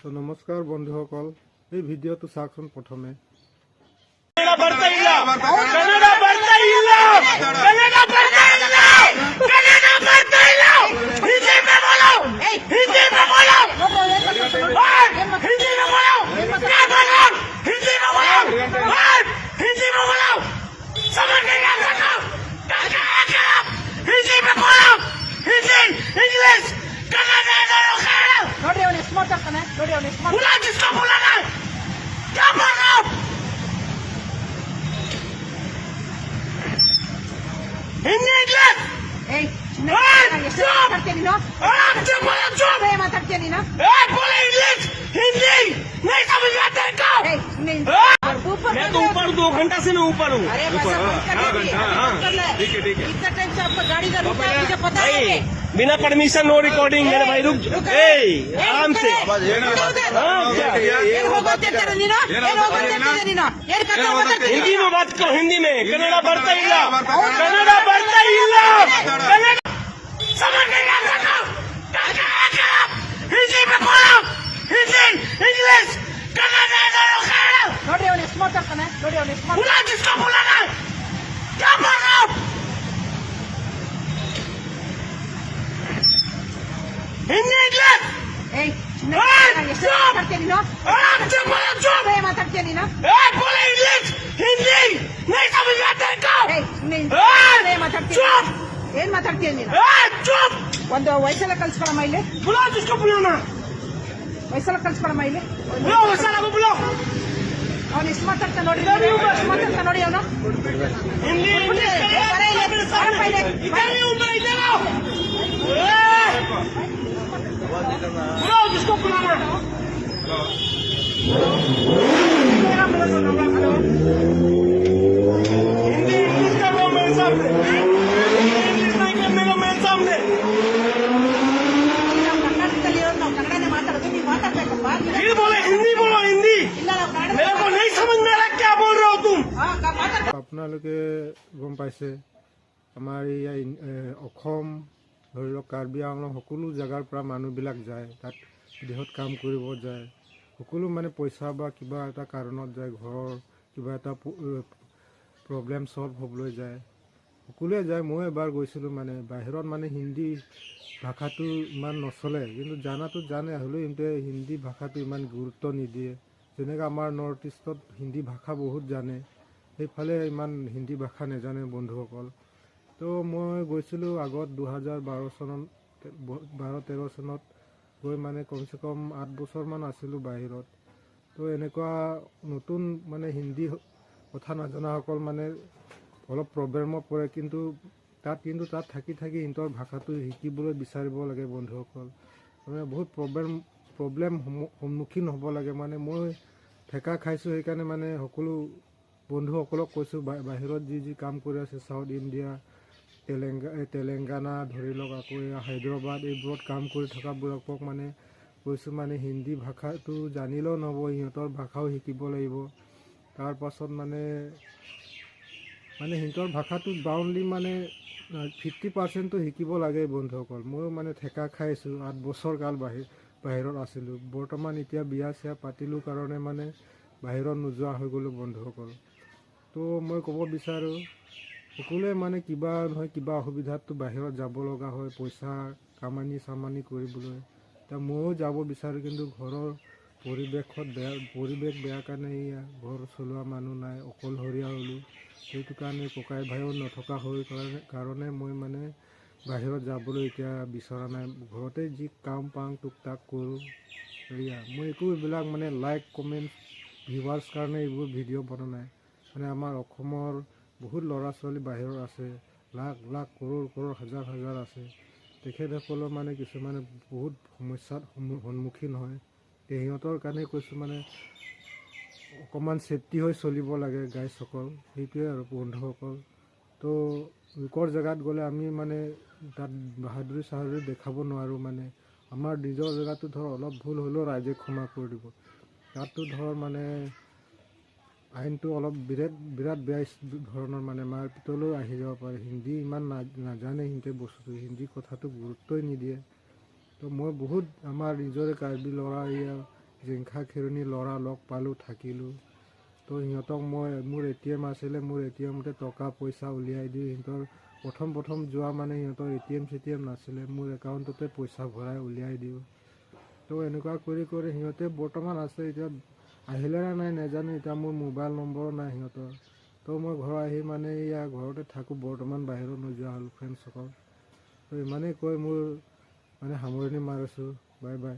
তো নমস্কাৰ বন্ধুসকল, এই ভিডিঅ'টো চাওকচোন প্ৰথমে। मैं तो ऊपर 2 घंटा से मैं ऊपर हूँ। बिना परमिशन नो रिकॉर्डिंग मेरे भाई रुक आराम से हिंदी में बात करो हिंदी में कन्नड़ा बढ़ता ही कन्नड़ा बढ़ता ही समझ नहीं आता हिंदी में बोलो हिंदी इंग्लिश कन्नड़ा बोला जिसको बोला ना क्या बोल रहा हूँ हिंदी इंग्लिश बोले इंग्लिश हिंदी नहीं समझ आता ಏನ್ ಮಾತಾಡ್ತೀಯ ನೀನು चुप ಒಂದು ವಯಸ್ಸೆಲ್ಲ ಕಲ್ಸ್ಕೊಳಮ್ಮ ಇಲ್ಲಿ बुला जिसको बुलाना ವಯಸ್ಸೆಲ್ಲ ಕಲ್ಸ್ಕೊಳಮ್ಮ ಇಲ್ಲಿ बुलाओ वैसा को बुलाओ ಅವ್ನು ಎಷ್ಟು ಮಾತಾಡ್ತಾ ನೋಡಿ ಅವನು हिंदी इंग्लिश इधर इधर आओ बुलाओ जिसको बुलाना हिंदी इंग्लिश कर लो मेरे सामने इंग्लिश नहीं करने का मेरे सामने ನಾವು ಕನ್ನಡನೇ ಮಾತಾಡೋದು ನೀವು ಮಾತಾಡ್ಬೇಕಪ್ಪ फिर बोले हिंदी बोलो हिंदी ಇಲ್ಲ ನಾವು ಕನ್ನಡ मेरे को नहीं समझ में आ रहा क्या बोल रहे हो तुम ಮಾತಾಡ আপোনালোকে গম পাইছে, আমাৰ এই অসম ধৰি লওক কাৰ্বি আংলং সকলো জেগাৰ পৰা মানুহবিলাক যায়, তাত বিদেশত কাম কৰিব যায়। সকলো মানে পইচা বা কিবা এটা কাৰণত যায়, ঘৰৰ কিবা এটা প্ৰব্লেম ছল্ভ হ'বলৈ যায়, সকলোৱে যায়। মই এবাৰ গৈছিলোঁ, মানে বাহিৰত মানে হিন্দী ভাষাটো ইমান নচলে, কিন্তু জানাটো জানে, হ'লেও সিহঁতে হিন্দী ভাষাটো ইমান গুৰুত্ব নিদিয়ে। যেনেকৈ আমাৰ নৰ্থ ইষ্টত হিন্দী ভাষা বহুত জানে, সেইফালে ইমান হিন্দী ভাষা নাজানে বন্ধুসকল। তো মই গৈছিলোঁ আগত 2012 চনত 12-13 চনত গৈ, মানে কমচে কম 8 বছৰমান আছিলোঁ বাহিৰত। তো এনেকুৱা নতুন মানে হিন্দী কথা নজনাসকল মানে অলপ প্ৰব্লেমত পৰে, কিন্তু তাত থাকি সিহঁতৰ ভাষাটো শিকিবলৈ বিচাৰিব লাগে বন্ধুসকল। মানে বহুত প্ৰব্লেম সন্মুখীন হ'ব লাগে। মানে মই ঠেকা খাইছোঁ, সেইকাৰণে মানে সকলো বন্ধুসকলক কৈছোঁ, বাহিৰত যি কাম কৰি আছে, চাউথ ইণ্ডিয়া, তেলেংগানা ধৰি লওক, আকৌ হায়দৰাবাদ, এইবোৰত কাম কৰি থকাবোৰক মানে কৈছোঁ, মানে হিন্দী ভাষাটো জানিলেও নহ'ব, সিহঁতৰ ভাষাও শিকিব লাগিব। তাৰপাছত মানে সিহঁতৰ ভাষাটো বাউণ্ডলি মানে 50% শিকিব লাগে বন্ধুসকল। ময়ো মানে ঠেকা খাইছোঁ, 8 বছৰ কাল বাহিৰত আছিলোঁ। বৰ্তমান এতিয়া বিয়া চিয়া পাতিলোঁ কাৰণে মানে বাহিৰত নোযোৱা হৈ গ'লোঁ বন্ধুসকল। তো মই ক'ব বিচাৰোঁ, সকলোৱে মানে কিবা নহয় কিবা অসুবিধাততো বাহিৰত যাব লগা হয়, পইচা কামানি কৰিবলৈ। এতিয়া ময়ো যাব বিচাৰোঁ, কিন্তু ঘৰৰ পৰিৱেশ বেয়া কাৰণে ঘৰ চলোৱা মানুহ নাই, অকলশৰীয়া হ'লোঁ। সেইটো কাৰণে ককাই ভাইও নথকা হৈ কাৰণে মই মানে বাহিৰত যাবলৈ এতিয়া বিচৰা নাই। ঘৰতে যি কাম পাওঁ টুক টাক কৰোঁ। মই এইবিলাক মানে লাইক কমেণ্ট ভিউৱাৰ্ছ কাৰণে এইবোৰ ভিডিঅ' বনোৱা নাই। মানে আমাৰ অসমৰ বহুত ল'ৰা ছোৱালী বাহিৰত আছে, লাখ কৰোৰ হাজাৰ আছে। তেখেতসকলৰ মানে কিছুমানে বহুত সমস্যাত সন্মুখীন হয়। সিহঁতৰ কাৰণে কৈছোঁ, মানে অকণমান ছেফটি হৈ চলিব লাগে গাইজসকল, সেইটোৱে আৰু বন্ধুসকল। তো লোকৰ জেগাত গ'লে আমি মানে তাত বাহাদুৰি দেখাব নোৱাৰোঁ। মানে আমাৰ নিজৰ জেগাটো ধৰ অলপ ভুল হ'লেও ৰাইজে ক্ষমা কৰি দিব। তাততো ধৰ মানে আইনটো অলপ বিৰাট বেয়া ধৰণৰ, মানে মাৰ পিতলৈও আহি যাব পাৰে। হিন্দী ইমান নাজানে সিহঁতে, বস্তুটো হিন্দী কথাটো গুৰুত্বই নিদিয়ে। তো মই বহুত আমাৰ নিজৰে কাৰ্বি ল'ৰা জিংখা খেৰণি ল'ৰা লগ পালোঁ থাকিলোঁ। তো সিহঁতক মই মোৰ ATM আছিলে, মোৰ ATMতে টকা পইচা উলিয়াই দি সিহঁতৰ প্ৰথম যোৱা মানে সিহঁতৰ ATM নাছিলে, মোৰ একাউণ্টতে পইচা ভৰাই উলিয়াই দিওঁ। তো এনেকুৱা কৰি সিহঁতে বৰ্তমান আছে। এতিয়া আহিলে নে নাই নাজানো, এতিয়া মোৰ মোবাইল নম্বৰো নাই সিহঁতৰ। তো মই ঘৰ আহি মানে ইয়াৰ ঘৰতে থাকোঁ, বৰ্তমান বাহিৰত নোযোৱা হ'ল ফ্ৰেণ্ডসকল। তো ইমানেই কৈ মোৰ মানে সামৰণি মাৰিছোঁ। Bye bye.